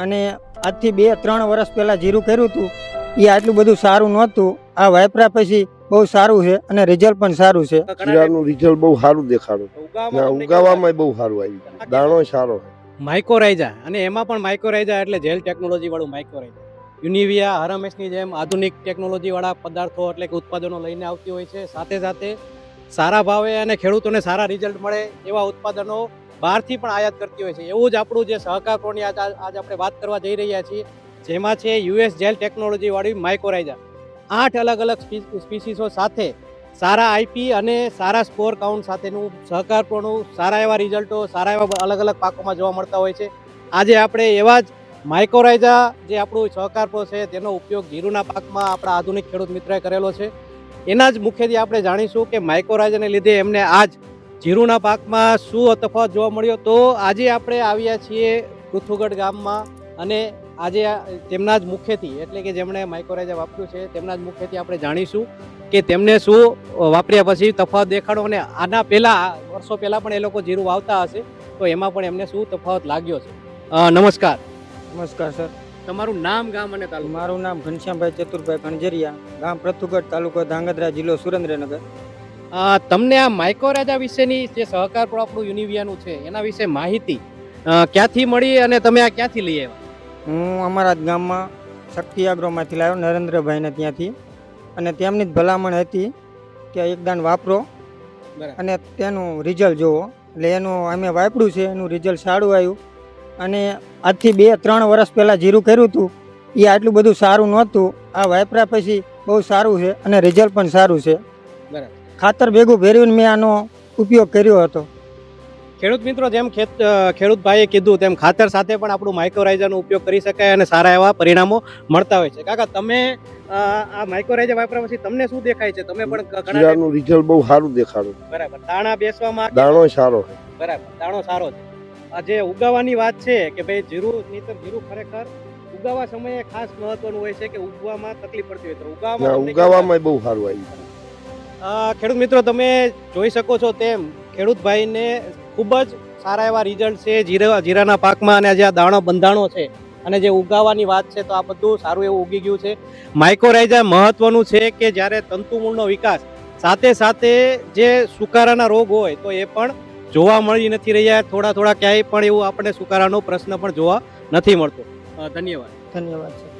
અને આજથી 2-3 વર્ષ પહેલાં જીરું કર્યું હતું એ આટલું બધું સારું નહોતું. આ વાપરા પછી બહુ સારું છે અને રિઝલ્ટ પણ સારું છે. જીરાનું રિઝલ્ટ બહુ સારું દેખાડું. ઉગાવામાં બહુ સારું આવ્યું, દાણો સારો. માઇકોરાઇઝા, અને એમાં પણ માઇકોરાઇઝા એટલે જેલ ટેકનોલોજી વાળું માઇકોરાઇઝા. યુનિવિયા હરમેશની જેમ આધુનિક ટેકનોલોજી વાળા પદાર્થો એટલે કે ઉત્પાદનો લઈને આવતી હોય છે. સાથે સાથે સારા ભાવે અને ખેડૂતોને સારા રિઝલ્ટ મળે એવા ઉત્પાદનો બહારથી પણ આયાત કરતી હોય છે. એવું જ આપણું જે સહકાર પ્રોની આજ આપણે વાત કરવા જઈ રહ્યા છીએ, જેમાં છે યુએસ જેલ ટેકનોલોજી વાળી માઇકોરાઇઝા. 8 અલગ અલગ સ્પીસીસો સાથે સારા આઈપી અને સારા સ્કોર કાઉન્ટ સાથેનું સહકાર પ્રોનું સારા એવા રિઝલ્ટો સારા એવા અલગ અલગ પાકોમાં જોવા મળતા હોય છે. આજે આપણે એવા જ માઇકોરાઇઝા જે આપણું સહકાર પ્રો છે તેનો ઉપયોગ જીરુના પાકમાં આપણા આધુનિક ખેડૂત મિત્રએ કરેલો છે. એના જ મુખ્યથી આપણે જાણીશું કે માઇકોરાઇઝાને લીધે એમને આજ જીરુના પાકમાં શું તફાવત જોવા મળ્યો. તો આજે આપણે આવ્યા છીએ પૃથુગઢ ગામમાં અને આજે તેમના જ મુખ્યથી એટલે કે જેમણે માઇકોરાઇઝા વાપર્યું છે તેમના જ મુખ્યથી આપણે જાણીશું કે તેમને શું વાપર્યા પછી તફાવત દેખાડો, અને આના પહેલાં વર્ષો પહેલાં પણ એ લોકો જીરું વાવતા હશે તો એમાં પણ એમને શું તફાવત લાગ્યો છે. નમસ્કાર. નમસ્કાર સર. તમારું નામ, ગામ અને તાલુકો? મારું નામ ઘનશ્યામભાઈ ચતુરભાઈ કણજરિયા, ગામ પૃથુગઢ, તાલુકો ધાંગધ્રા, જિલ્લો સુરેન્દ્રનગર. તમને આ માઇકોરાઇઝા વિશેની જે સહકાર પ્રો આપણું યુનિવિયાનું છે એના વિશે માહિતી ક્યાંથી મળી અને તમે આ ક્યાંથી લઈ આવ્યા? હું અમારા જ ગામમાં શક્તિ આગ્રોમાંથી લાવ્યો, નરેન્દ્રભાઈને ત્યાંથી, અને તેમની જ ભલામણ હતી કે એકદાન વાપરો અને તેનું રિઝલ્ટ જોવો. એટલે એનું અમે વાપર્યું છે, એનું રિઝલ્ટ સારું આવ્યું. અને આજથી 2-3 વર્ષ પહેલાં જીરું કર્યું હતું એ આટલું બધું સારું નહોતું. આ વાપરા પછી બહુ સારું છે અને રિઝલ્ટ પણ સારું છે. બરાબર. ખાતર ભેગું ભેરવીને મેં આનો ઉપયોગ કર્યો હતો. ખેડૂત મિત્રો, જેમ ખેડૂત ભાઈએ કીધું તેમ ખાતર સાથે પણ આપણું માઇકોરાઇઝાનો ઉપયોગ કરી શકાય અને સારા એવા પરિણામો મળતા હોય છે. કાકા, તમે આ માઇકોરાઇઝા વાપર્યા પછી તમને શું દેખાય છે? તમે પણ જીરાનું રિઝલ્ટ બહુ સારું દેખાડું. બરાબર. દાણા બેસવામાં દાણો સારો. બરાબર, દાણો સારો છે. આ જે ઉગાવાની વાત છે કે ભાઈ જીરું ખરેખર ઉગાવા સમયે ખાસ મહત્વનું હોય છે કે ઉગવામાં તકલીફ પડતી હોય તો ઉગાવામાં બહુ સારું આવ્યું. ખેડૂત મિત્રો, તમે જોઈ શકો છો તેમ ખેડૂત ભાઈને ખૂબ જ સારા એવા રિઝલ્ટ છે જીરાના પાકમાં, અને જે આ દાણો બંધાણો છે અને જે ઉગાવાની વાત છે તો આ બધું સારું એવું ઉગી ગયું છે. માઇકોરાઇઝા મહત્વનું છે કે જ્યારે તંતુમૂળનો વિકાસ સાથે સાથે જે સુકારાના રોગ હોય તો એ પણ જોવા મળી નથી રહ્યા. થોડા ક્યાંય પણ એવું આપણે સુકારાનો પ્રશ્ન પણ જોવા નથી મળતો. ધન્યવાદ. ધન્યવાદ સર.